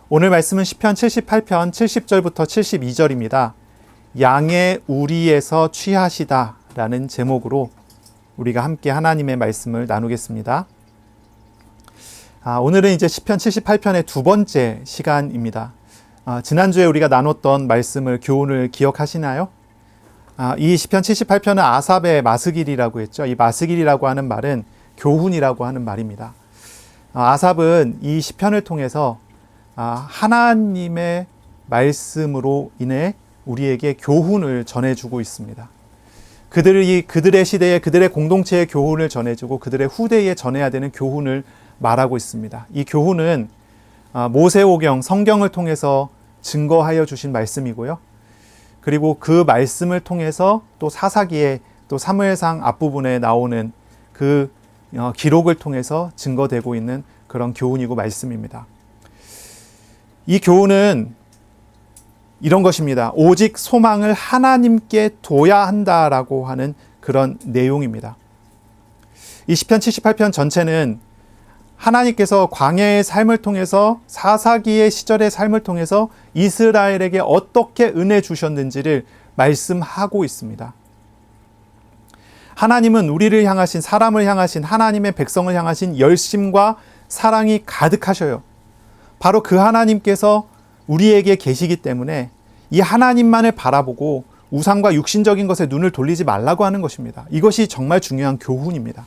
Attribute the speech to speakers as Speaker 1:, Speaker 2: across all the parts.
Speaker 1: 오늘 말씀은 시편 78편 70절부터 72절입니다. 양의 우리에서 취하시다 라는 제목으로 우리가 함께 하나님의 말씀을 나누겠습니다. 오늘은 이제 시편 78편의 두 번째 시간입니다. 지난주에 우리가 나눴던 말씀을, 교훈을 기억하시나요? 이 시편 78편은 아삽의 마스길이라고 했죠. 이 마스길이라고 하는 말은 교훈이라고 하는 말입니다. 아삽은 이 시편을 통해서 하나님의 말씀으로 인해 우리에게 교훈을 전해주고 있습니다. 그들의 시대에 그들의 공동체의 교훈을 전해주고 그들의 후대에 전해야 되는 교훈을 말하고 있습니다. 이 교훈은 모세오경, 성경을 통해서 증거하여 주신 말씀이고요. 그리고 그 말씀을 통해서 또 사사기에 또 사무엘상 앞부분에 나오는 그 기록을 통해서 증거되고 있는 그런 교훈이고 말씀입니다. 이 교훈은 이런 것입니다. 오직 소망을 하나님께 둬야 한다라고 하는 그런 내용입니다. 이 시편 78편 전체는 하나님께서 광야의 삶을 통해서, 사사기의 시절의 삶을 통해서 이스라엘에게 어떻게 은혜 주셨는지를 말씀하고 있습니다. 하나님은 우리를 향하신, 사람을 향하신, 하나님의 백성을 향하신 열심과 사랑이 가득하셔요. 바로 그 하나님께서 우리에게 계시기 때문에 이 하나님만을 바라보고 우상과 육신적인 것에 눈을 돌리지 말라고 하는 것입니다. 이것이 정말 중요한 교훈입니다.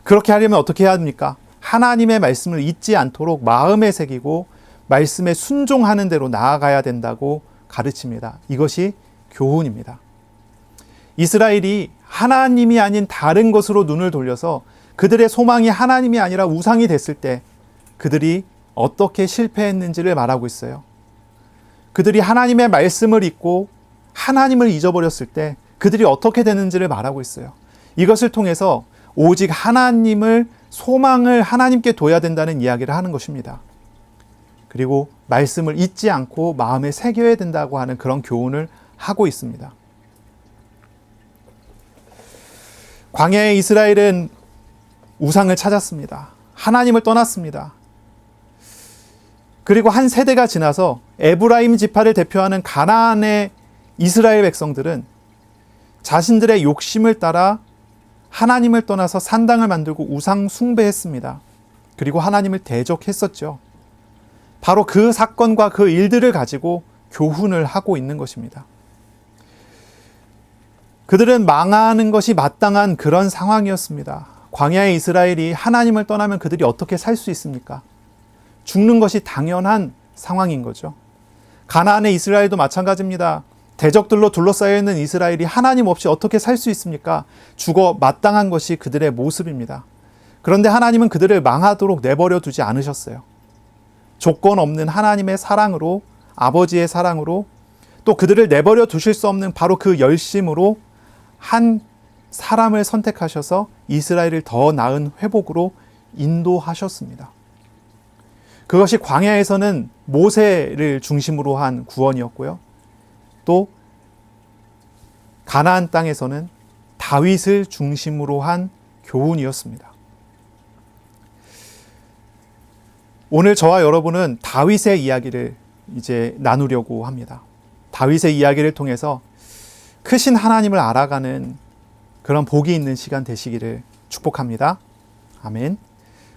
Speaker 1: 그렇게 하려면 어떻게 해야 합니까? 하나님의 말씀을 잊지 않도록 마음에 새기고 말씀에 순종하는 대로 나아가야 된다고 가르칩니다. 이것이 교훈입니다. 이스라엘이 하나님이 아닌 다른 것으로 눈을 돌려서 그들의 소망이 하나님이 아니라 우상이 됐을 때 그들이 어떻게 실패했는지를 말하고 있어요. 그들이 하나님의 말씀을 잊고 하나님을 잊어버렸을 때 그들이 어떻게 되는지를 말하고 있어요. 이것을 통해서 오직 하나님을, 소망을 하나님께 둬야 된다는 이야기를 하는 것입니다. 그리고 말씀을 잊지 않고 마음에 새겨야 된다고 하는 그런 교훈을 하고 있습니다. 광야의 이스라엘은 우상을 찾았습니다. 하나님을 떠났습니다. 그리고 한 세대가 지나서 에브라임 지파를 대표하는 가나안의 이스라엘 백성들은 자신들의 욕심을 따라 하나님을 떠나서 산당을 만들고 우상 숭배했습니다. 그리고 하나님을 대적했었죠. 바로 그 사건과 그 일들을 가지고 교훈을 하고 있는 것입니다. 그들은 망하는 것이 마땅한 그런 상황이었습니다. 광야의 이스라엘이 하나님을 떠나면 그들이 어떻게 살 수 있습니까? 죽는 것이 당연한 상황인 거죠. 가나안의 이스라엘도 마찬가지입니다. 대적들로 둘러싸여 있는 이스라엘이 하나님 없이 어떻게 살 수 있습니까? 죽어 마땅한 것이 그들의 모습입니다. 그런데 하나님은 그들을 망하도록 내버려 두지 않으셨어요. 조건 없는 하나님의 사랑으로, 아버지의 사랑으로, 또 그들을 내버려 두실 수 없는 바로 그 열심으로 한 사람을 선택하셔서 이스라엘을 더 나은 회복으로 인도하셨습니다. 그것이 광야에서는 모세를 중심으로 한 구원이었고요. 또 가나안 땅에서는 다윗을 중심으로 한 교훈이었습니다. 오늘 저와 여러분은 다윗의 이야기를 이제 나누려고 합니다. 다윗의 이야기를 통해서 크신 하나님을 알아가는 그런 복이 있는 시간 되시기를 축복합니다. 아멘.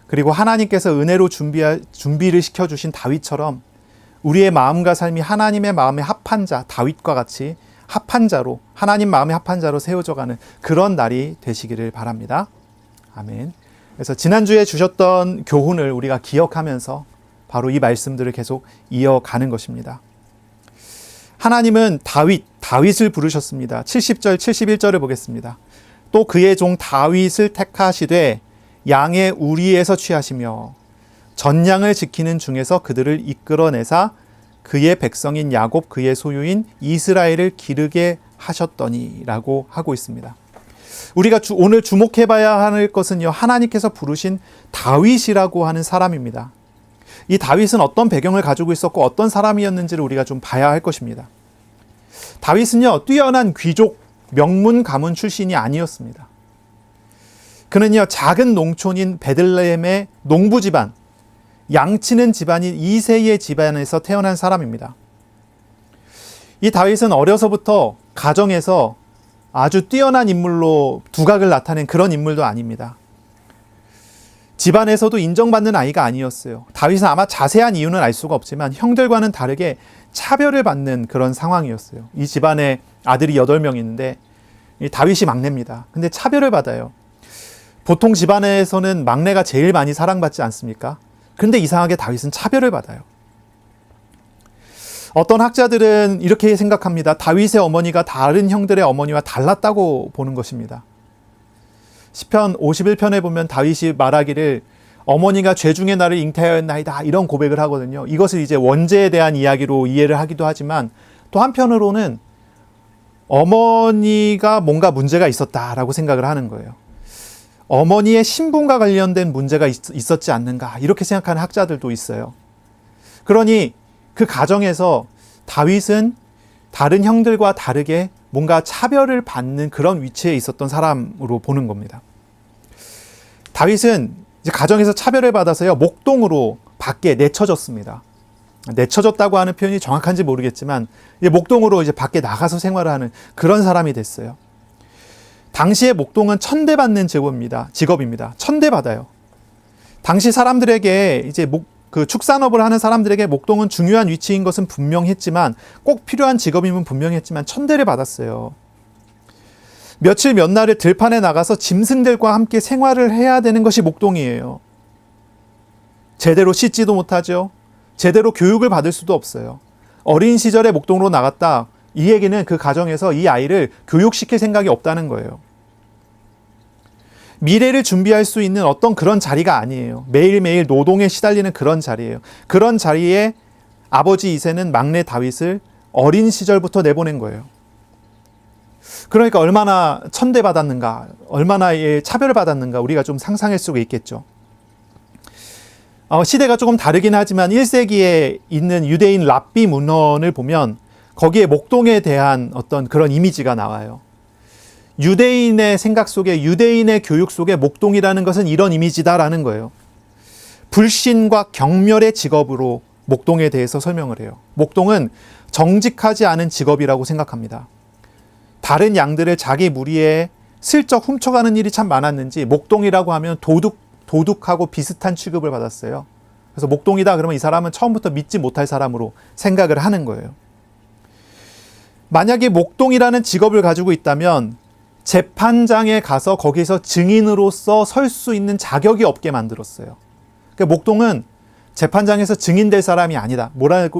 Speaker 1: 그리고 하나님께서 은혜로 준비를 시켜주신 다윗처럼 우리의 마음과 삶이 하나님의 마음에 합한 자, 다윗과 같이 합한 자로, 하나님 마음에 합한 자로 세워져가는 그런 날이 되시기를 바랍니다. 아멘. 그래서 지난주에 주셨던 교훈을 우리가 기억하면서 바로 이 말씀들을 계속 이어가는 것입니다. 하나님은 다윗을 부르셨습니다. 70절, 71절을 보겠습니다. 또 그의 종 다윗을 택하시되 양의 우리에서 취하시며 전양을 지키는 중에서 그들을 이끌어내사 그의 백성인 야곱, 그의 소유인 이스라엘을 기르게 하셨더니 라고 하고 있습니다. 우리가 오늘 주목해봐야 할 것은요, 하나님께서 부르신 다윗이라고 하는 사람입니다. 이 다윗은 어떤 배경을 가지고 있었고 어떤 사람이었는지를 우리가 좀 봐야 할 것입니다. 다윗은요, 뛰어난 귀족, 명문 가문 출신이 아니었습니다. 그는요, 작은 농촌인 베들레헴의 농부 집안, 양치는 집안인 이새의 집안에서 태어난 사람입니다. 이 다윗은 어려서부터 가정에서 아주 뛰어난 인물로 두각을 나타낸 그런 인물도 아닙니다. 집안에서도 인정받는 아이가 아니었어요. 다윗은 아마 자세한 이유는 알 수가 없지만 형들과는 다르게 차별을 받는 그런 상황이었어요. 이 집안에 아들이 8명 있는데 다윗이 막내입니다. 근데 차별을 받아요. 보통 집안에서는 막내가 제일 많이 사랑받지 않습니까? 그런데 이상하게 다윗은 차별을 받아요. 어떤 학자들은 이렇게 생각합니다. 다윗의 어머니가 다른 형들의 어머니와 달랐다고 보는 것입니다. 시편 51편에 보면 다윗이 말하기를 어머니가 죄중에 나를 잉태하였나이다 이런 고백을 하거든요. 이것을 이제 원죄에 대한 이야기로 이해를 하기도 하지만 또 한편으로는 어머니가 뭔가 문제가 있었다라고 생각을 하는 거예요. 어머니의 신분과 관련된 문제가 있었지 않는가 이렇게 생각하는 학자들도 있어요. 그러니 그 가정에서 다윗은 다른 형들과 다르게 뭔가 차별을 받는 그런 위치에 있었던 사람으로 보는 겁니다. 다윗은 이제 가정에서 차별을 받아서요, 목동으로 밖에 내쳐졌습니다. 내쳐졌다고 하는 표현이 정확한지 모르겠지만 목동으로 이제 밖에 나가서 생활을 하는 그런 사람이 됐어요. 당시에 목동은 천대받는 직업입니다. 천대받아요. 당시 사람들에게 이제 그 축산업을 하는 사람들에게 목동은 중요한 위치인 것은 분명했지만 꼭 필요한 직업임은 분명했지만 천대를 받았어요. 며칠 몇 날을 들판에 나가서 짐승들과 함께 생활을 해야 되는 것이 목동이에요. 제대로 씻지도 못하죠. 제대로 교육을 받을 수도 없어요. 어린 시절에 목동으로 나갔다. 이 얘기는 그 가정에서 이 아이를 교육시킬 생각이 없다는 거예요. 미래를 준비할 수 있는 어떤 그런 자리가 아니에요. 매일매일 노동에 시달리는 그런 자리예요. 그런 자리에 아버지 이새는 막내 다윗을 어린 시절부터 내보낸 거예요. 그러니까 얼마나 천대받았는가, 얼마나 차별을 받았는가 우리가 좀 상상할 수가 있겠죠. 시대가 조금 다르긴 하지만 1세기에 있는 유대인 랍비 문헌을 보면 거기에 목동에 대한 어떤 그런 이미지가 나와요. 유대인의 생각 속에, 유대인의 교육 속에 목동이라는 것은 이런 이미지다라는 거예요. 불신과 경멸의 직업으로 목동에 대해서 설명을 해요. 목동은 정직하지 않은 직업이라고 생각합니다. 다른 양들을 자기 무리에 슬쩍 훔쳐가는 일이 참 많았는지 목동이라고 하면 도둑하고 비슷한 취급을 받았어요. 그래서 목동이다 그러면 이 사람은 처음부터 믿지 못할 사람으로 생각을 하는 거예요. 만약에 목동이라는 직업을 가지고 있다면 재판장에 가서 거기서 증인으로서 설 수 있는 자격이 없게 만들었어요. 그러니까 목동은 재판장에서 증인될 사람이 아니다.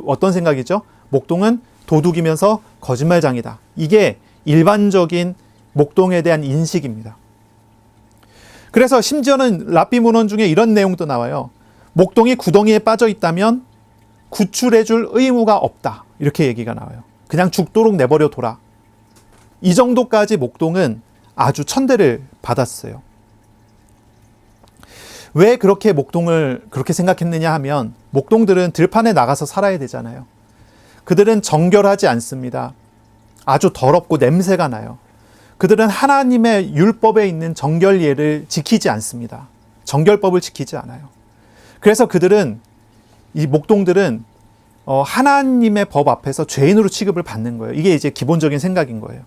Speaker 1: 어떤 생각이죠? 목동은 도둑이면서 거짓말장이다. 이게 일반적인 목동에 대한 인식입니다. 그래서 심지어는 랍비 문헌 중에 이런 내용도 나와요. 목동이 구덩이에 빠져 있다면 구출해줄 의무가 없다. 이렇게 얘기가 나와요. 그냥 죽도록 내버려 둬라. 이 정도까지 목동은 아주 천대를 받았어요. 왜 그렇게 목동을 그렇게 생각했느냐 하면 목동들은 들판에 나가서 살아야 되잖아요. 그들은 정결하지 않습니다. 아주 더럽고 냄새가 나요. 그들은 하나님의 율법에 있는 정결예를 지키지 않습니다. 정결법을 지키지 않아요. 그래서 이 목동들은 하나님의 법 앞에서 죄인으로 취급을 받는 거예요. 이게 이제 기본적인 생각인 거예요.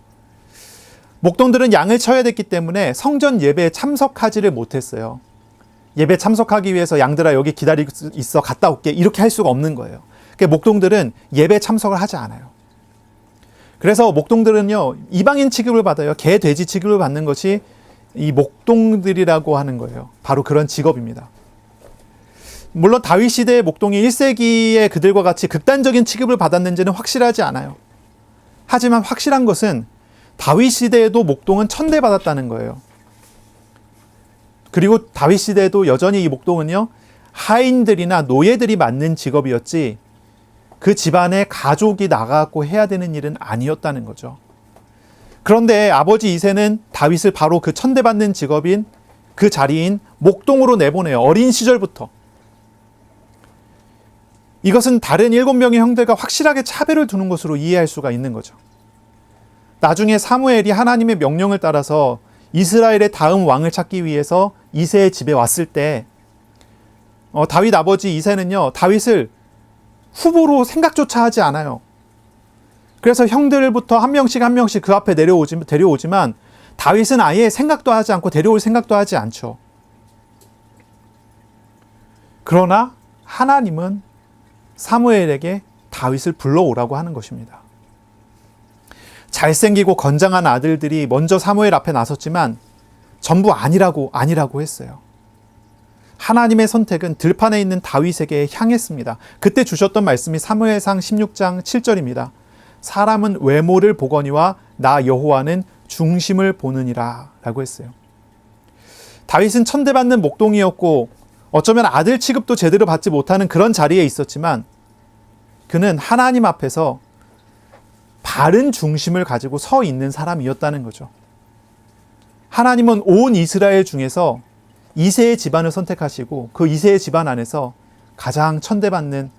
Speaker 1: 목동들은 양을 쳐야 됐기 때문에 성전 예배에 참석하지를 못했어요. 예배 참석하기 위해서 양들아 여기 기다리고 있어 갔다 올게 이렇게 할 수가 없는 거예요. 그러니까 목동들은 예배 참석을 하지 않아요. 그래서 목동들은요 이방인 취급을 받아요. 개, 돼지 취급을 받는 것이 이 목동들이라고 하는 거예요. 바로 그런 직업입니다. 물론 다윗 시대의 목동이 1세기의 그들과 같이 극단적인 취급을 받았는지는 확실하지 않아요. 하지만 확실한 것은 다윗 시대에도 목동은 천대받았다는 거예요. 그리고 다윗 시대에도 여전히 이 목동은요 하인들이나 노예들이 맡는 직업이었지 그 집안에 가족이 나가고 해야 되는 일은 아니었다는 거죠. 그런데 아버지 이새는 다윗을 바로 그 천대받는 직업인 그 자리인 목동으로 내보내요. 어린 시절부터. 이것은 다른 7명의 형들과 확실하게 차별을 두는 것으로 이해할 수가 있는 거죠. 나중에 사무엘이 하나님의 명령을 따라서 이스라엘의 다음 왕을 찾기 위해서 이새의 집에 왔을 때 다윗 아버지 이새는요, 다윗을 후보로 생각조차 하지 않아요. 그래서 형들부터 한 명씩 한 명씩 그 앞에 데려오지만 다윗은 아예 생각도 하지 않고 데려올 생각도 하지 않죠. 그러나 하나님은 사무엘에게 다윗을 불러오라고 하는 것입니다. 잘생기고 건장한 아들들이 먼저 사무엘 앞에 나섰지만 전부 아니라고 했어요. 하나님의 선택은 들판에 있는 다윗에게 향했습니다. 그때 주셨던 말씀이 사무엘상 16장 7절입니다. 사람은 외모를 보거니와 나 여호와는 중심을 보느니라 라고 했어요. 다윗은 천대받는 목동이었고 어쩌면 아들 취급도 제대로 받지 못하는 그런 자리에 있었지만 그는 하나님 앞에서 바른 중심을 가지고 서 있는 사람이었다는 거죠. 하나님은 온 이스라엘 중에서 이새의 집안을 선택하시고 그 이새의 집안 안에서 가장 천대받는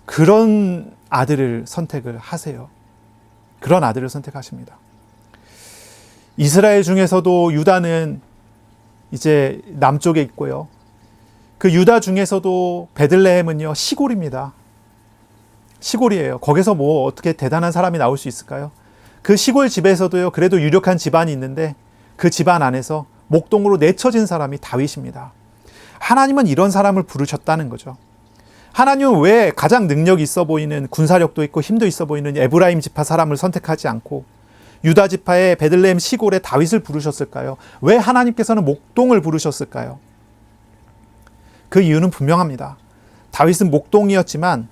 Speaker 1: 그런 아들을 선택을 하세요. 그런 아들을 선택하십니다. 이스라엘 중에서도 유다는 이제 남쪽에 있고요. 그 유다 중에서도 베들레헴은요, 시골입니다. 시골이에요. 거기서 뭐 어떻게 대단한 사람이 나올 수 있을까요? 그 시골 집에서도요, 그래도 유력한 집안이 있는데 그 집안 안에서 목동으로 내쳐진 사람이 다윗입니다. 하나님은 이런 사람을 부르셨다는 거죠. 하나님은 왜 가장 능력 있어 보이는, 군사력도 있고 힘도 있어 보이는 에브라임 지파 사람을 선택하지 않고 유다 지파의 베들레헴 시골에 다윗을 부르셨을까요? 왜 하나님께서는 목동을 부르셨을까요? 그 이유는 분명합니다. 다윗은 목동이었지만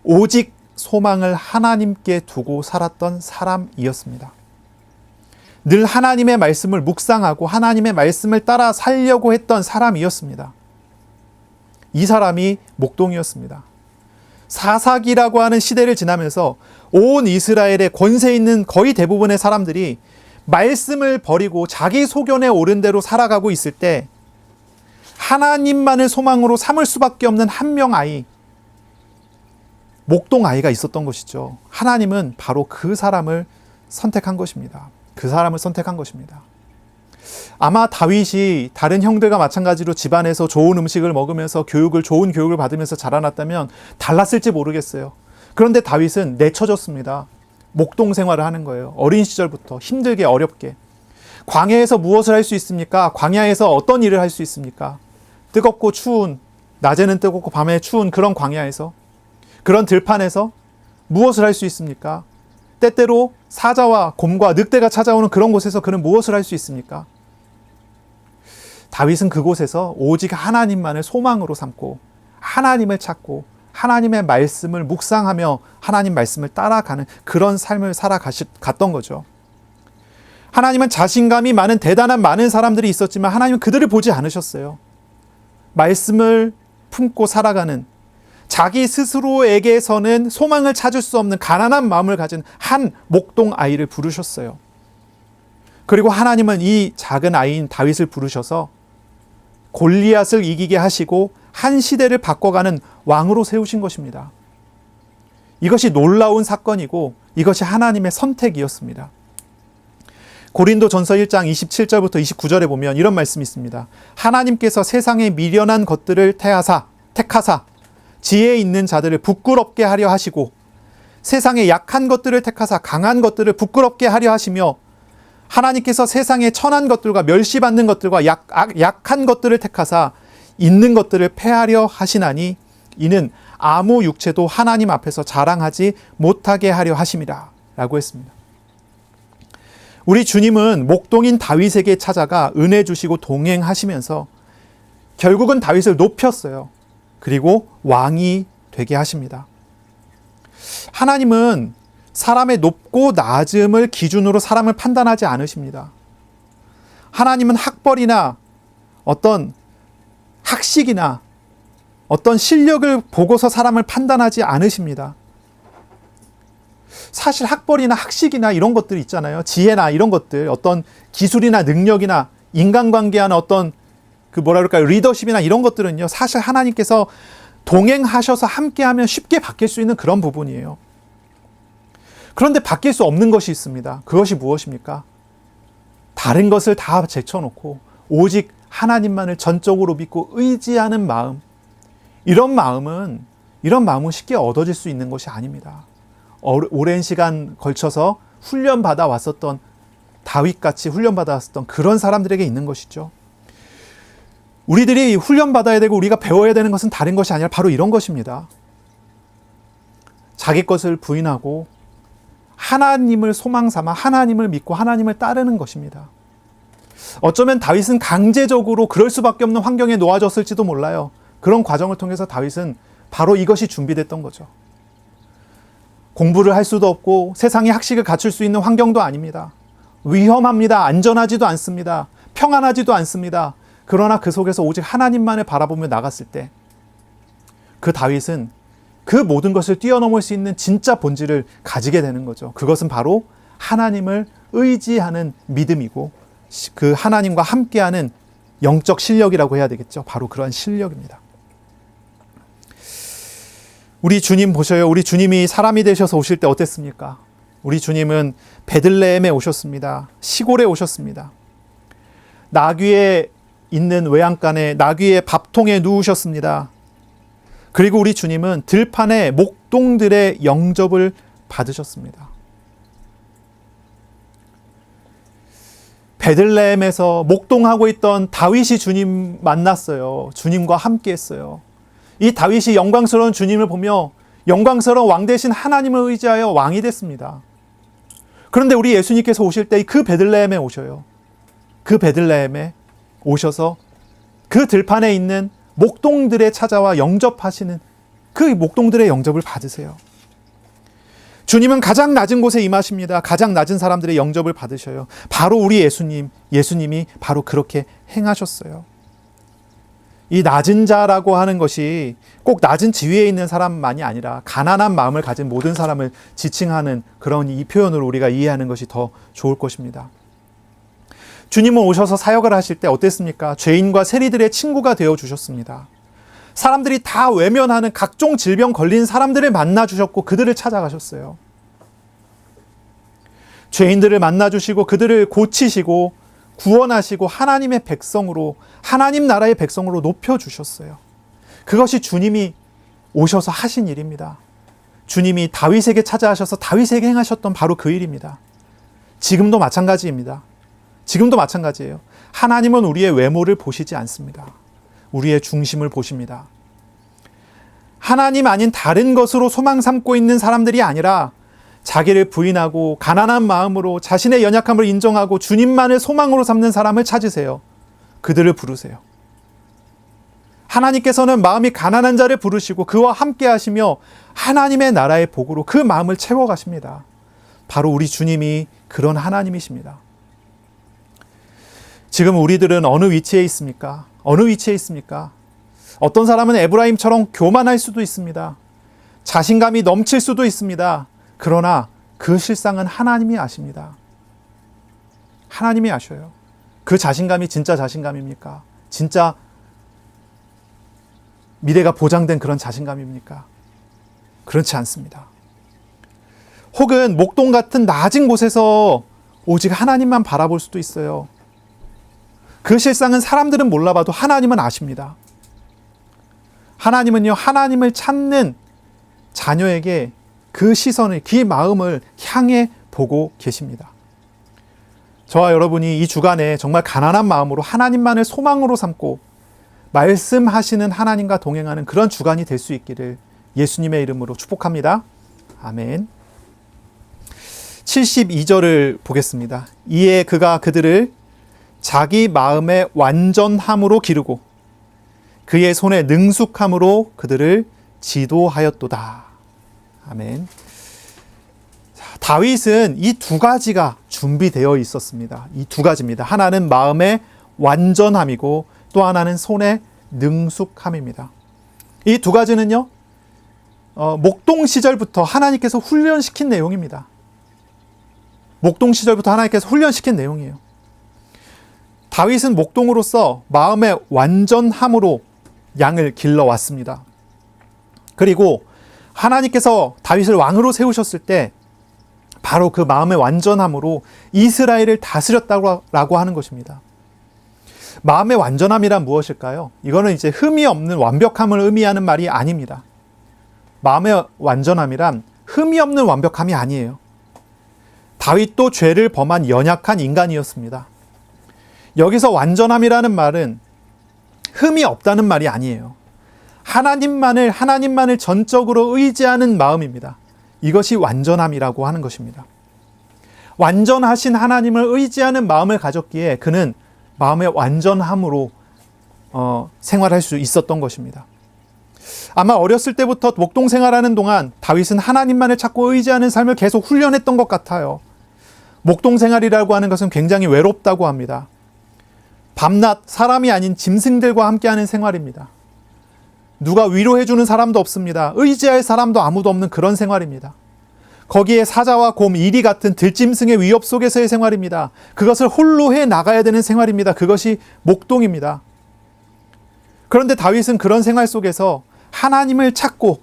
Speaker 1: 오직 소망을 하나님께 두고 살았던 사람이었습니다. 늘 하나님의 말씀을 묵상하고 하나님의 말씀을 따라 살려고 했던 사람이었습니다. 이 사람이 목동이었습니다. 사사기라고 하는 시대를 지나면서 온 이스라엘의 권세 있는 거의 대부분의 사람들이 말씀을 버리고 자기 소견에 오른 대로 살아가고 있을 때 하나님만을 소망으로 삼을 수밖에 없는 한 명 아이, 목동 아이가 있었던 것이죠. 하나님은 바로 그 사람을 선택한 것입니다. 그 사람을 선택한 것입니다. 아마 다윗이 다른 형들과 마찬가지로 집안에서 좋은 음식을 먹으면서 좋은 교육을 받으면서 자라났다면 달랐을지 모르겠어요. 그런데 다윗은 내쳐졌습니다. 목동 생활을 하는 거예요. 어린 시절부터 힘들게 어렵게. 광야에서 무엇을 할 수 있습니까? 광야에서 어떤 일을 할 수 있습니까? 뜨겁고 추운, 낮에는 뜨겁고 밤에 추운 그런 광야에서, 그런 들판에서 무엇을 할 수 있습니까? 때때로 사자와 곰과 늑대가 찾아오는 그런 곳에서 그는 무엇을 할 수 있습니까? 다윗은 그곳에서 오직 하나님만을 소망으로 삼고 하나님을 찾고 하나님의 말씀을 묵상하며 하나님 말씀을 따라가는 그런 삶을 살아갔던 거죠. 하나님은 자신감이 많은 대단한 많은 사람들이 있었지만 하나님은 그들을 보지 않으셨어요. 말씀을 품고 살아가는, 자기 스스로에게서는 소망을 찾을 수 없는 가난한 마음을 가진 한 목동 아이를 부르셨어요. 그리고 하나님은 이 작은 아이인 다윗을 부르셔서 골리앗을 이기게 하시고 한 시대를 바꿔가는 왕으로 세우신 것입니다. 이것이 놀라운 사건이고 이것이 하나님의 선택이었습니다. 고린도전서 1장 27절부터 29절에 보면 이런 말씀이 있습니다. 하나님께서 세상에 미련한 것들을 택하사 지혜 있는 자들을 부끄럽게 하려 하시고 세상에 약한 것들을 택하사 강한 것들을 부끄럽게 하려 하시며 하나님께서 세상에 천한 것들과 멸시받는 것들과 약한 것들을 택하사 있는 것들을 패하려 하시나니 이는 아무 육체도 하나님 앞에서 자랑하지 못하게 하려 하심이라 라고 했습니다. 우리 주님은 목동인 다윗에게 찾아가 은혜 주시고 동행하시면서 결국은 다윗을 높였어요. 그리고 왕이 되게 하십니다. 하나님은 사람의 높고 낮음을 기준으로 사람을 판단하지 않으십니다. 하나님은 학벌이나 어떤 학식이나 어떤 실력을 보고서 사람을 판단하지 않으십니다. 사실 학벌이나 학식이나 이런 것들 있잖아요. 지혜나 이런 것들, 어떤 기술이나 능력이나 인간관계하는 어떤 리더십이나 이런 것들은요, 사실 하나님께서 동행하셔서 함께하면 쉽게 바뀔 수 있는 그런 부분이에요. 그런데 바뀔 수 없는 것이 있습니다. 그것이 무엇입니까? 다른 것을 다 제쳐놓고 오직 하나님만을 전적으로 믿고 의지하는 마음, 이런 마음은 쉽게 얻어질 수 있는 것이 아닙니다. 오랜 시간 걸쳐서 훈련받아 왔었던, 다윗같이 훈련받아 왔었던 그런 사람들에게 있는 것이죠. 우리들이 훈련받아야 되고 우리가 배워야 되는 것은 다른 것이 아니라 바로 이런 것입니다. 자기 것을 부인하고 하나님을 소망 삼아 하나님을 믿고 하나님을 따르는 것입니다. 어쩌면 다윗은 강제적으로 그럴 수밖에 없는 환경에 놓아졌을지도 몰라요. 그런 과정을 통해서 다윗은 바로 이것이 준비됐던 거죠. 공부를 할 수도 없고 세상에 학식을 갖출 수 있는 환경도 아닙니다. 위험합니다. 안전하지도 않습니다. 평안하지도 않습니다. 그러나 그 속에서 오직 하나님만을 바라보며 나갔을 때 그 다윗은 그 모든 것을 뛰어넘을 수 있는 진짜 본질을 가지게 되는 거죠. 그것은 바로 하나님을 의지하는 믿음이고 그 하나님과 함께하는 영적 실력이라고 해야 되겠죠. 바로 그런 실력입니다. 우리 주님 보셔요. 우리 주님이 사람이 되셔서 오실 때 어땠습니까? 우리 주님은 베들레헴에 오셨습니다. 시골에 오셨습니다. 나귀에 있는 외양간에 나귀의 밥통에 누우셨습니다. 그리고 우리 주님은 들판에 목동들의 영접을 받으셨습니다. 베들레헴에서 목동하고 있던 다윗이 주님 만났어요. 주님과 함께 했어요. 이 다윗이 영광스러운 주님을 보며 영광스러운 왕 대신 하나님을 의지하여 왕이 됐습니다. 그런데 우리 예수님께서 오실 때 그 베들레헴에 오셔요. 그 베들레헴에 오셔서 그 들판에 있는 목동들에 찾아와 영접하시는 그 목동들의 영접을 받으세요. 주님은 가장 낮은 곳에 임하십니다. 가장 낮은 사람들의 영접을 받으셔요. 바로 우리 예수님이 바로 그렇게 행하셨어요. 이 낮은 자라고 하는 것이 꼭 낮은 지위에 있는 사람만이 아니라 가난한 마음을 가진 모든 사람을 지칭하는 그런 이 표현으로 우리가 이해하는 것이 더 좋을 것입니다. 주님은 오셔서 사역을 하실 때 어땠습니까? 죄인과 세리들의 친구가 되어 주셨습니다. 사람들이 다 외면하는 각종 질병 걸린 사람들을 만나 주셨고 그들을 찾아가셨어요. 죄인들을 만나 주시고 그들을 고치시고 구원하시고 하나님의 백성으로, 하나님 나라의 백성으로 높여 주셨어요. 그것이 주님이 오셔서 하신 일입니다. 주님이 다윗에게 찾아하셔서 다윗에게 행하셨던 바로 그 일입니다. 지금도 마찬가지입니다. 지금도 마찬가지예요. 하나님은 우리의 외모를 보시지 않습니다. 우리의 중심을 보십니다. 하나님 아닌 다른 것으로 소망 삼고 있는 사람들이 아니라 자기를 부인하고 가난한 마음으로 자신의 연약함을 인정하고 주님만을 소망으로 삼는 사람을 찾으세요. 그들을 부르세요. 하나님께서는 마음이 가난한 자를 부르시고 그와 함께 하시며 하나님의 나라의 복으로 그 마음을 채워가십니다. 바로 우리 주님이 그런 하나님이십니다. 지금 우리들은 어느 위치에 있습니까? 어느 위치에 있습니까? 어떤 사람은 에브라임처럼 교만할 수도 있습니다. 자신감이 넘칠 수도 있습니다. 그러나 그 실상은 하나님이 아십니다. 하나님이 아셔요. 그 자신감이 진짜 자신감입니까? 진짜 미래가 보장된 그런 자신감입니까? 그렇지 않습니다. 혹은 목동 같은 낮은 곳에서 오직 하나님만 바라볼 수도 있어요. 그 실상은 사람들은 몰라봐도 하나님은 아십니다. 하나님은요, 하나님을 찾는 자녀에게 그 시선을, 그 마음을 향해 보고 계십니다. 저와 여러분이 이 주간에 정말 가난한 마음으로 하나님만을 소망으로 삼고 말씀하시는 하나님과 동행하는 그런 주간이 될 수 있기를 예수님의 이름으로 축복합니다. 아멘. 72절을 보겠습니다. 이에 그가 그들을 자기 마음의 완전함으로 기르고 그의 손의 능숙함으로 그들을 지도하였도다. 아멘. 다윗은 이 두 가지가 준비되어 있었습니다. 이 두 가지입니다. 하나는 마음의 완전함이고 또 하나는 손의 능숙함입니다. 이 두 가지는요, 목동 시절부터 하나님께서 훈련시킨 내용입니다. 목동 시절부터 하나님께서 훈련시킨 내용이에요. 다윗은 목동으로서 마음의 완전함으로 양을 길러왔습니다. 그리고 하나님께서 다윗을 왕으로 세우셨을 때 바로 그 마음의 완전함으로 이스라엘을 다스렸다고 하는 것입니다. 마음의 완전함이란 무엇일까요? 이거는 이제 흠이 없는 완벽함을 의미하는 말이 아닙니다. 마음의 완전함이란 흠이 없는 완벽함이 아니에요. 다윗도 죄를 범한 연약한 인간이었습니다. 여기서 완전함이라는 말은 흠이 없다는 말이 아니에요. 하나님만을 전적으로 의지하는 마음입니다. 이것이 완전함이라고 하는 것입니다. 완전하신 하나님을 의지하는 마음을 가졌기에 그는 마음의 완전함으로 생활할 수 있었던 것입니다. 아마 어렸을 때부터 목동 생활하는 동안 다윗은 하나님만을 찾고 의지하는 삶을 계속 훈련했던 것 같아요. 목동 생활이라고 하는 것은 굉장히 외롭다고 합니다. 밤낮 사람이 아닌 짐승들과 함께하는 생활입니다. 누가 위로해주는 사람도 없습니다. 의지할 사람도 아무도 없는 그런 생활입니다. 거기에 사자와 곰, 이리 같은 들짐승의 위협 속에서의 생활입니다. 그것을 홀로 해 나가야 되는 생활입니다. 그것이 목동입니다. 그런데 다윗은 그런 생활 속에서 하나님을 찾고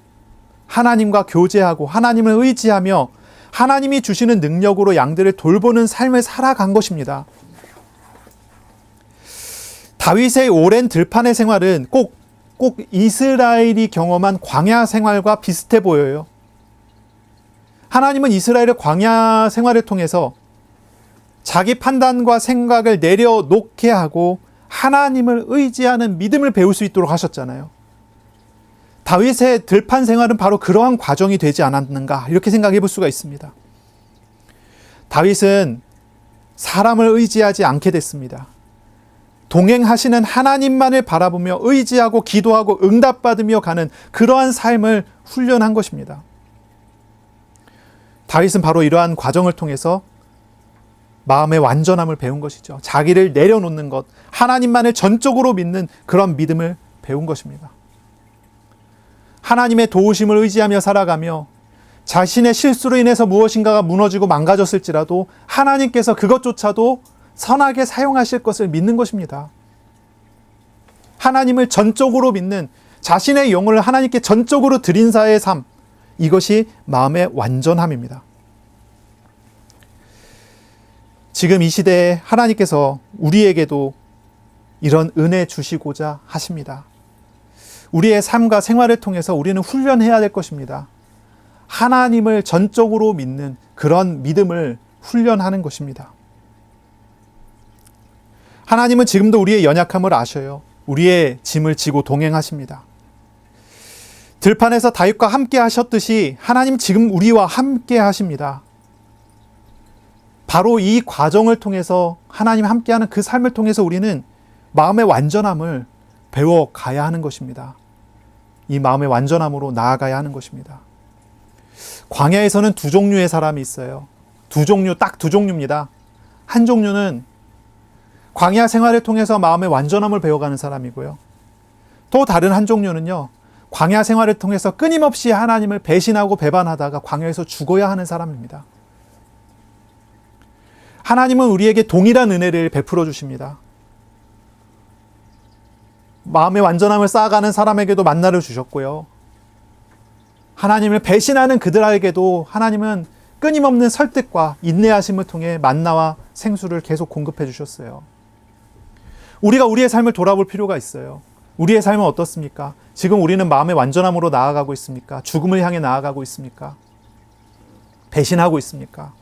Speaker 1: 하나님과 교제하고 하나님을 의지하며 하나님이 주시는 능력으로 양들을 돌보는 삶을 살아간 것입니다. 다윗의 오랜 들판의 생활은 꼭 이스라엘이 경험한 광야 생활과 비슷해 보여요. 하나님은 이스라엘의 광야 생활을 통해서 자기 판단과 생각을 내려놓게 하고 하나님을 의지하는 믿음을 배울 수 있도록 하셨잖아요. 다윗의 들판 생활은 바로 그러한 과정이 되지 않았는가 이렇게 생각해 볼 수가 있습니다. 다윗은 사람을 의지하지 않게 됐습니다. 동행하시는 하나님만을 바라보며 의지하고 기도하고 응답받으며 가는 그러한 삶을 훈련한 것입니다. 다윗은 바로 이러한 과정을 통해서 마음의 완전함을 배운 것이죠. 자기를 내려놓는 것, 하나님만을 전적으로 믿는 그런 믿음을 배운 것입니다. 하나님의 도우심을 의지하며 살아가며 자신의 실수로 인해서 무엇인가가 무너지고 망가졌을지라도 하나님께서 그것조차도 선하게 사용하실 것을 믿는 것입니다. 하나님을 전적으로 믿는 자신의 영혼을 하나님께 전적으로 드린 자의 삶, 이것이 마음의 완전함입니다. 지금 이 시대에 하나님께서 우리에게도 이런 은혜 주시고자 하십니다. 우리의 삶과 생활을 통해서 우리는 훈련해야 될 것입니다. 하나님을 전적으로 믿는 그런 믿음을 훈련하는 것입니다. 하나님은 지금도 우리의 연약함을 아셔요. 우리의 짐을 지고 동행하십니다. 들판에서 다윗과 함께 하셨듯이 하나님 지금 우리와 함께 하십니다. 바로 이 과정을 통해서 하나님 함께하는 그 삶을 통해서 우리는 마음의 완전함을 배워가야 하는 것입니다. 이 마음의 완전함으로 나아가야 하는 것입니다. 광야에서는 두 종류의 사람이 있어요. 딱 두 종류입니다. 한 종류는 광야 생활을 통해서 마음의 완전함을 배워가는 사람이고요. 또 다른 한 종류는요, 광야 생활을 통해서 끊임없이 하나님을 배신하고 배반하다가 광야에서 죽어야 하는 사람입니다. 하나님은 우리에게 동일한 은혜를 베풀어 주십니다. 마음의 완전함을 쌓아가는 사람에게도 만나를 주셨고요. 하나님을 배신하는 그들에게도 하나님은 끊임없는 설득과 인내하심을 통해 만나와 생수를 계속 공급해 주셨어요. 우리가 우리의 삶을 돌아볼 필요가 있어요. 우리의 삶은 어떻습니까? 지금 우리는 마음의 완전함으로 나아가고 있습니까? 죽음을 향해 나아가고 있습니까? 배신하고 있습니까?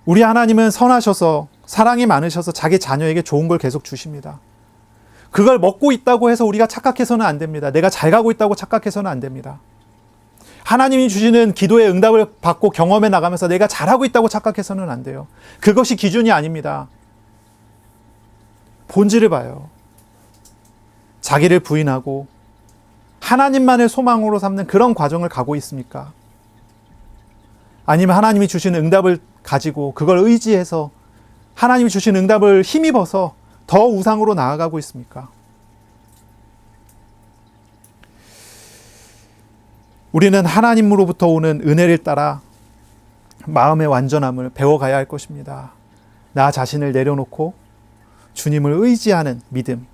Speaker 1: 우리 하나님은 선하셔서 사랑이 많으셔서 자기 자녀에게 좋은 걸 계속 주십니다. 그걸 먹고 있다고 해서 우리가 착각해서는 안 됩니다. 내가 잘 가고 있다고 착각해서는 안 됩니다. 하나님이 주시는 기도의 응답을 받고 경험해 나가면서 내가 잘하고 있다고 착각해서는 안 돼요. 그것이 기준이 아닙니다. 본질을 봐요. 자기를 부인하고 하나님만을 소망으로 삼는 그런 과정을 가고 있습니까? 아니면 하나님이 주시는 응답을 가지고 그걸 의지해서 하나님이 주신 응답을 힘입어서 더 우상으로 나아가고 있습니까? 우리는 하나님으로부터 오는 은혜를 따라 마음의 완전함을 배워가야 할 것입니다. 나 자신을 내려놓고 주님을 의지하는 믿음,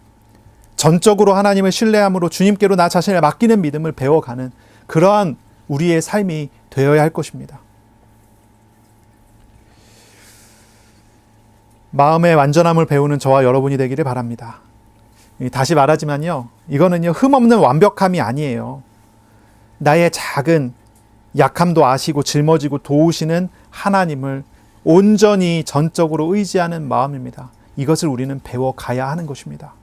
Speaker 1: 전적으로 하나님을 신뢰함으로 주님께로 나 자신을 맡기는 믿음을 배워가는 그러한 우리의 삶이 되어야 할 것입니다. 마음의 완전함을 배우는 저와 여러분이 되기를 바랍니다. 다시 말하지만요, 이거는요, 흠없는 완벽함이 아니에요. 나의 작은 약함도 아시고 짊어지고 도우시는 하나님을 온전히 전적으로 의지하는 마음입니다. 이것을 우리는 배워가야 하는 것입니다.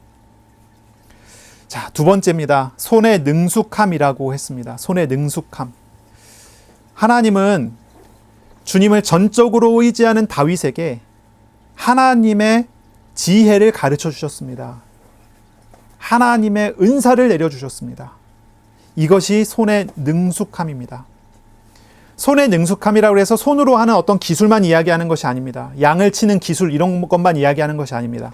Speaker 1: 자, 두 번째입니다. 손의 능숙함이라고 했습니다. 손의 능숙함. 하나님은 주님을 전적으로 의지하는 다윗에게 하나님의 지혜를 가르쳐 주셨습니다. 하나님의 은사를 내려주셨습니다. 이것이 손의 능숙함입니다. 손의 능숙함이라고 해서 손으로 하는 어떤 기술만 이야기하는 것이 아닙니다. 양을 치는 기술 이런 것만 이야기하는 것이 아닙니다.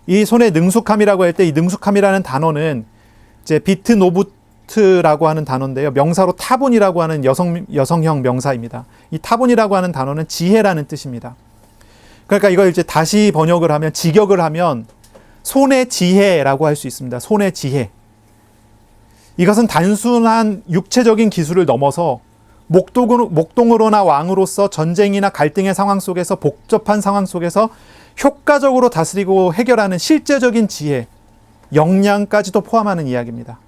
Speaker 1: 이 손의 능숙함이라고 할 때 이 능숙함이라는 단어는 이제 비트노부트라고 하는 단어인데요. 명사로 타본이라고 하는 여성형 명사입니다. 이 타본이라고 하는 단어는 지혜라는 뜻입니다. 그러니까 이걸 이제 다시 번역을 하면, 직역을 하면 손의 지혜라고 할 수 있습니다. 손의 지혜. 이것은 단순한 육체적인 기술을 넘어서 목동으로나 왕으로서 전쟁이나 갈등의 상황 속에서, 복잡한 상황 속에서 효과적으로 다스리고 해결하는 실제적인 지혜, 역량까지도 포함하는 이야기입니다.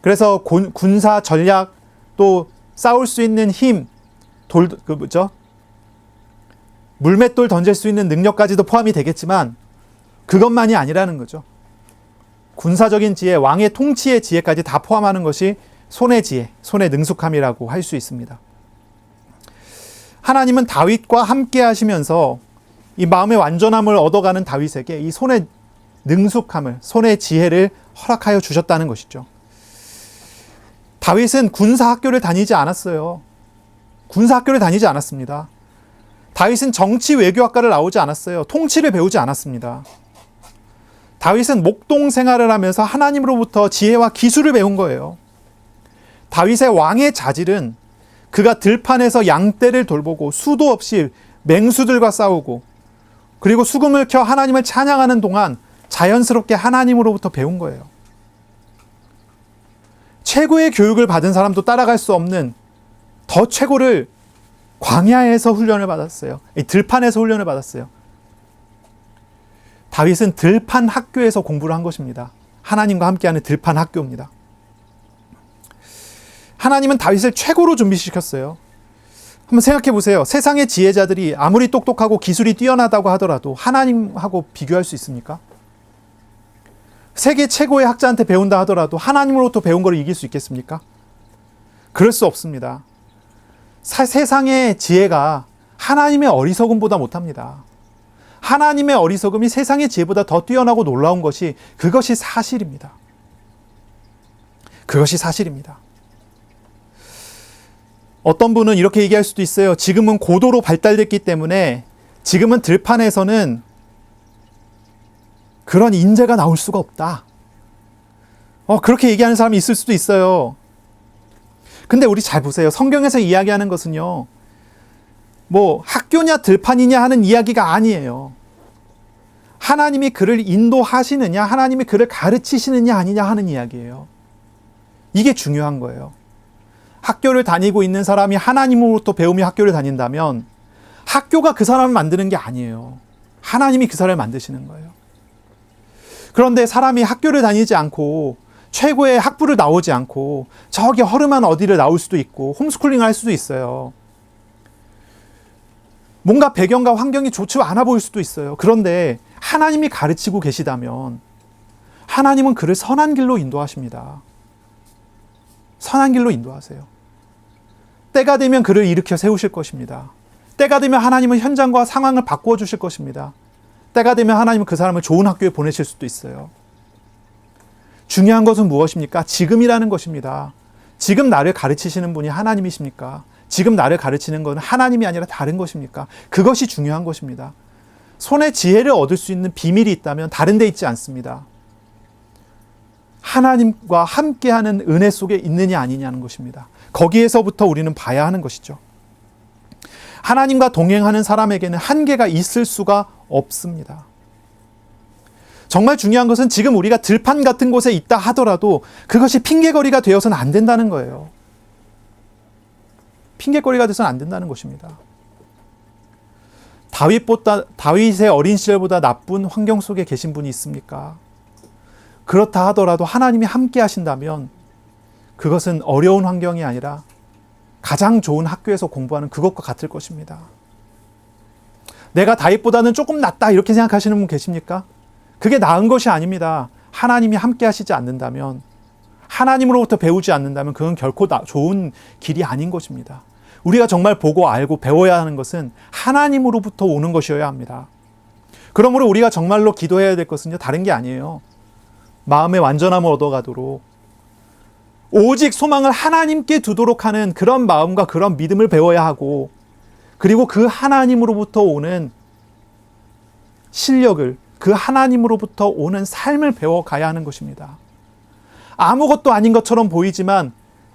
Speaker 1: 그래서 군사 전략, 또 싸울 수 있는 힘, 물맷돌 던질 수 있는 능력까지도 포함이 되겠지만 그것만이 아니라는 거죠. 군사적인 지혜, 왕의 통치의 지혜까지 다 포함하는 것이 손의 지혜, 손의 능숙함이라고 할 수 있습니다. 하나님은 다윗과 함께 하시면서 이 마음의 완전함을 얻어가는 다윗에게 이 손의 능숙함을, 손의 지혜를 허락하여 주셨다는 것이죠. 다윗은 군사학교를 다니지 않았어요. 군사학교를 다니지 않았습니다. 다윗은 정치 외교학과를 나오지 않았어요. 통치를 배우지 않았습니다. 다윗은 목동 생활을 하면서 하나님으로부터 지혜와 기술을 배운 거예요. 다윗의 왕의 자질은 그가 들판에서 양떼를 돌보고 수도 없이 맹수들과 싸우고 그리고 수금을 켜 하나님을 찬양하는 동안 자연스럽게 하나님으로부터 배운 거예요. 최고의 교육을 받은 사람도 따라갈 수 없는 더 최고를 광야에서 훈련을 받았어요. 들판에서 훈련을 받았어요. 다윗은 들판 학교에서 공부를 한 것입니다. 하나님과 함께하는 들판 학교입니다. 하나님은 다윗을 최고로 준비시켰어요. 한번 생각해 보세요. 세상의 지혜자들이 아무리 똑똑하고 기술이 뛰어나다고 하더라도 하나님하고 비교할 수 있습니까? 세계 최고의 학자한테 배운다 하더라도 하나님으로부터 배운 걸 이길 수 있겠습니까? 그럴 수 없습니다. 세상의 지혜가 하나님의 어리석음보다 못합니다. 하나님의 어리석음이 세상의 지혜보다 더 뛰어나고 놀라운 것이, 그것이 사실입니다. 그것이 사실입니다. 어떤 분은 이렇게 얘기할 수도 있어요. 지금은 고도로 발달됐기 때문에 지금은 들판에서는 그런 인재가 나올 수가 없다. 그렇게 얘기하는 사람이 있을 수도 있어요. 근데 우리 잘 보세요. 성경에서 이야기하는 것은요, 뭐 학교냐 들판이냐 하는 이야기가 아니에요. 하나님이 그를 인도하시느냐, 하나님이 그를 가르치시느냐 아니냐 하는 이야기예요. 이게 중요한 거예요. 학교를 다니고 있는 사람이 하나님으로부터 배우며 학교를 다닌다면 학교가 그 사람을 만드는 게 아니에요. 하나님이 그 사람을 만드시는 거예요. 그런데 사람이 학교를 다니지 않고 최고의 학부를 나오지 않고 저기 허름한 어디를 나올 수도 있고 홈스쿨링을 할 수도 있어요. 뭔가 배경과 환경이 좋지 않아 보일 수도 있어요. 그런데 하나님이 가르치고 계시다면 하나님은 그를 선한 길로 인도하십니다. 선한 길로 인도하세요. 때가 되면 그를 일으켜 세우실 것입니다. 때가 되면 하나님은 현장과 상황을 바꾸어 주실 것입니다. 때가 되면 하나님은 그 사람을 좋은 학교에 보내실 수도 있어요. 중요한 것은 무엇입니까? 지금이라는 것입니다. 지금 나를 가르치시는 분이 하나님이십니까? 지금 나를 가르치는 것은 하나님이 아니라 다른 것입니까? 그것이 중요한 것입니다. 손에 지혜를 얻을 수 있는 비밀이 있다면 다른 데 있지 않습니다. 하나님과 함께하는 은혜 속에 있느냐 아니냐는 것입니다. 거기에서부터 우리는 봐야 하는 것이죠. 하나님과 동행하는 사람에게는 한계가 있을 수가 없습니다. 정말 중요한 것은 지금 우리가 들판 같은 곳에 있다 하더라도 그것이 핑계거리가 되어서는 안 된다는 거예요. 핑계거리가 돼서는 안 된다는 것입니다. 다윗의 어린 시절보다 나쁜 환경 속에 계신 분이 있습니까? 그렇다 하더라도 하나님이 함께 하신다면 그것은 어려운 환경이 아니라 가장 좋은 학교에서 공부하는 그것과 같을 것입니다. 내가 다윗보다는 조금 낫다 이렇게 생각하시는 분 계십니까? 그게 나은 것이 아닙니다. 하나님이 함께 하시지 않는다면, 하나님으로부터 배우지 않는다면 그건 결코 좋은 길이 아닌 것입니다. 우리가 정말 보고 알고 배워야 하는 것은 하나님으로부터 오는 것이어야 합니다. 그러므로 우리가 정말로 기도해야 될 것은요, 다른 게 아니에요. 마음의 완전함을 얻어가도록 오직 소망을 하나님께 두도록 하는 그런 마음과 그런 믿음을 배워야 하고, 그리고 그 하나님으로부터 오는 실력을, 그 하나님으로부터 오는 삶을 배워가야 하는 것입니다. 아무것도 아닌 것처럼 보이지만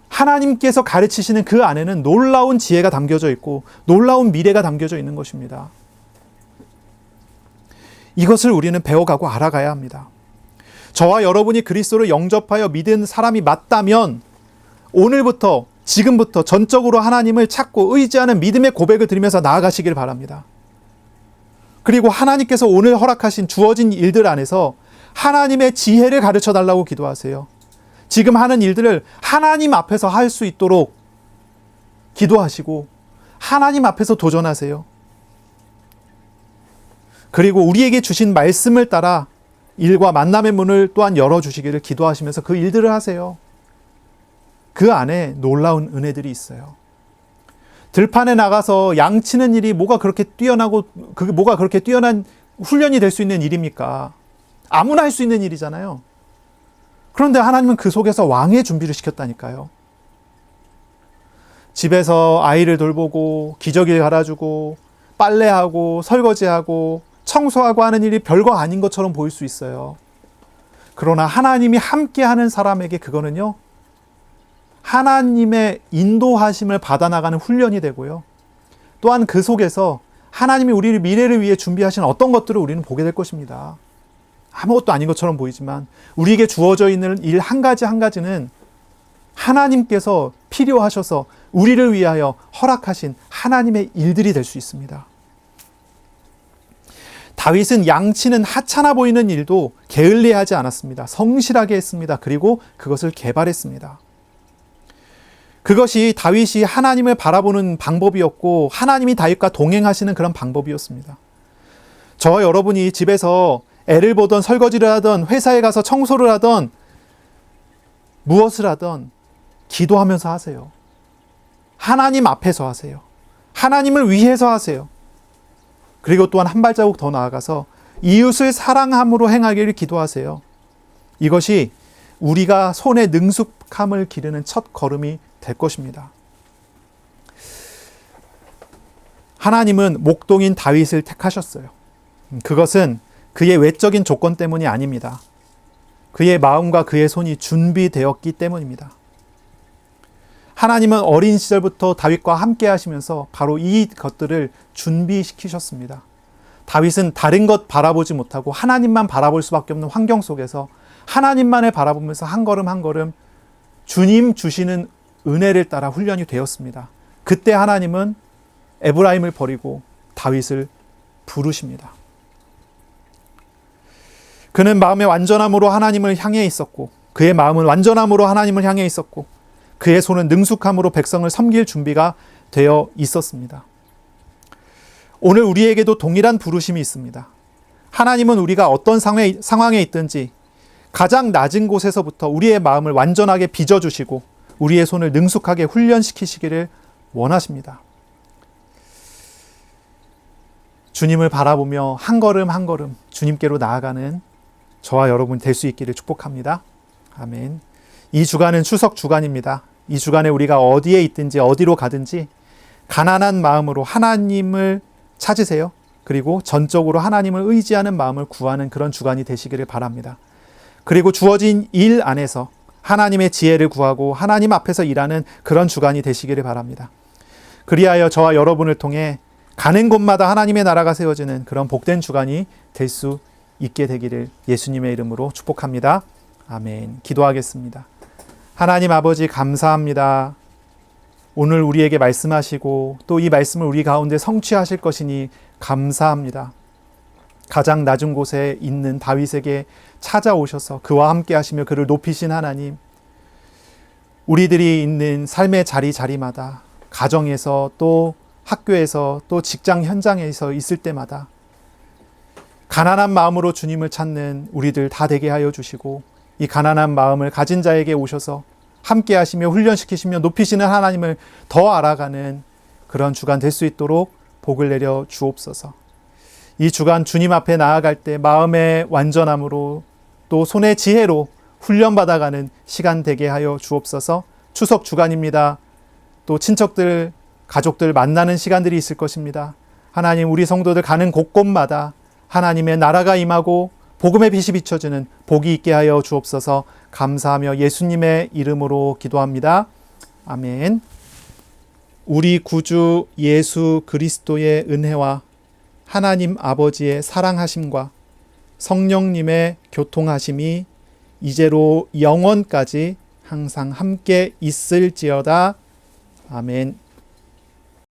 Speaker 1: 하나님께서 가르치시는 그 안에는 놀라운 지혜가 담겨져 있고 놀라운 미래가 담겨져 있는 것입니다. 이것을 우리는 배워가고 알아가야 합니다. 저와 여러분이 그리스도를 영접하여 믿은 사람이 맞다면 오늘부터, 지금부터 전적으로 하나님을 찾고 의지하는 믿음의 고백을 드리면서 나아가시길 바랍니다. 그리고 하나님께서 오늘 허락하신 주어진 일들 안에서 하나님의 지혜를 가르쳐 달라고 기도하세요. 지금 하는 일들을 하나님 앞에서 할 수 있도록 기도하시고 하나님 앞에서 도전하세요. 그리고 우리에게 주신 말씀을 따라 일과 만남의 문을 또한 열어주시기를 기도하시면서 그 일들을 하세요. 그 안에 놀라운 은혜들이 있어요. 들판에 나가서 양치는 일이 뭐가 그렇게 뛰어난 훈련이 될 수 있는 일입니까? 아무나 할 수 있는 일이잖아요. 그런데 하나님은 그 속에서 왕의 준비를 시켰다니까요. 집에서 아이를 돌보고 기저귀를 갈아주고 빨래하고 설거지하고 청소하고 하는 일이 별거 아닌 것처럼 보일 수 있어요. 그러나 하나님이 함께하는 사람에게 그거는요, 하나님의 인도하심을 받아나가는 훈련이 되고요. 또한 그 속에서 하나님이 우리를 미래를 위해 준비하신 어떤 것들을 우리는 보게 될 것입니다. 아무것도 아닌 것처럼 보이지만 우리에게 주어져 있는 일 한 가지 한 가지는 하나님께서 필요하셔서 우리를 위하여 허락하신 하나님의 일들이 될 수 있습니다. 다윗은 양치는 하찮아 보이는 일도 게을리하지 않았습니다. 성실하게 했습니다. 그리고 그것을 개발했습니다. 그것이 다윗이 하나님을 바라보는 방법이었고 하나님이 다윗과 동행하시는 그런 방법이었습니다. 저와 여러분이 집에서 애를 보던, 설거지를 하던, 회사에 가서 청소를 하던, 무엇을 하던 기도하면서 하세요. 하나님 앞에서 하세요. 하나님을 위해서 하세요. 그리고 또한 한 발자국 더 나아가서 이웃을 사랑함으로 행하기를 기도하세요. 이것이 우리가 손에 능숙함을 기르는 첫 걸음이 될 것입니다. 하나님은 목동인 다윗을 택하셨어요. 그것은 그의 외적인 조건 때문이 아닙니다. 그의 마음과 그의 손이 준비되었기 때문입니다. 하나님은 어린 시절부터 다윗과 함께 하시면서 바로 이 것들을 준비시키셨습니다. 다윗은 다른 것 바라보지 못하고 하나님만 바라볼 수밖에 없는 환경 속에서 하나님만을 바라보면서 한 걸음 한 걸음 주님 주시는 은혜를 따라 훈련이 되었습니다. 그때 하나님은 에브라임을 버리고 다윗을 부르십니다. 그는 마음의 완전함으로 하나님을 향해 있었고, 그의 마음은 완전함으로 하나님을 향해 있었고, 그의 손은 능숙함으로 백성을 섬길 준비가 되어 있었습니다. 오늘 우리에게도 동일한 부르심이 있습니다. 하나님은 우리가 어떤 상황에 있든지 가장 낮은 곳에서부터 우리의 마음을 완전하게 빚어주시고 우리의 손을 능숙하게 훈련시키시기를 원하십니다. 주님을 바라보며 한 걸음 한 걸음 주님께로 나아가는 저와 여러분 될 수 있기를 축복합니다. 아멘. 이 주간은 추석 주간입니다. 이 주간에 우리가 어디에 있든지 어디로 가든지 가난한 마음으로 하나님을 찾으세요. 그리고 전적으로 하나님을 의지하는 마음을 구하는 그런 주간이 되시기를 바랍니다. 그리고 주어진 일 안에서 하나님의 지혜를 구하고 하나님 앞에서 일하는 그런 주간이 되시기를 바랍니다. 그리하여 저와 여러분을 통해 가는 곳마다 하나님의 나라가 세워지는 그런 복된 주간이 될 수 있게 되기를 예수님의 이름으로 축복합니다. 아멘. 기도하겠습니다. 하나님 아버지 감사합니다. 오늘 우리에게 말씀하시고 또 이 말씀을 우리 가운데 성취하실 것이니 감사합니다. 가장 낮은 곳에 있는 다윗에게 찾아오셔서 그와 함께 하시며 그를 높이신 하나님, 우리들이 있는 삶의 자리마다, 가정에서 또 학교에서 또 직장 현장에서 있을 때마다 가난한 마음으로 주님을 찾는 우리들 다 되게 하여 주시고, 이 가난한 마음을 가진 자에게 오셔서 함께 하시며 훈련시키시며 높이시는 하나님을 더 알아가는 그런 주간 될 수 있도록 복을 내려 주옵소서. 이 주간 주님 앞에 나아갈 때 마음의 완전함으로 또 손의 지혜로 훈련받아가는 시간 되게 하여 주옵소서. 추석 주간입니다. 또 친척들, 가족들 만나는 시간들이 있을 것입니다. 하나님, 우리 성도들 가는 곳곳마다 하나님의 나라가 임하고 복음의 빛이 비춰주는 복이 있게 하여 주옵소서. 감사하며 예수님의 이름으로 기도합니다. 아멘. 우리 구주 예수 그리스도의 은혜와 하나님 아버지의 사랑하심과 성령님의 교통하심이 이제로 영원까지 항상 함께 있을지어다. 아멘.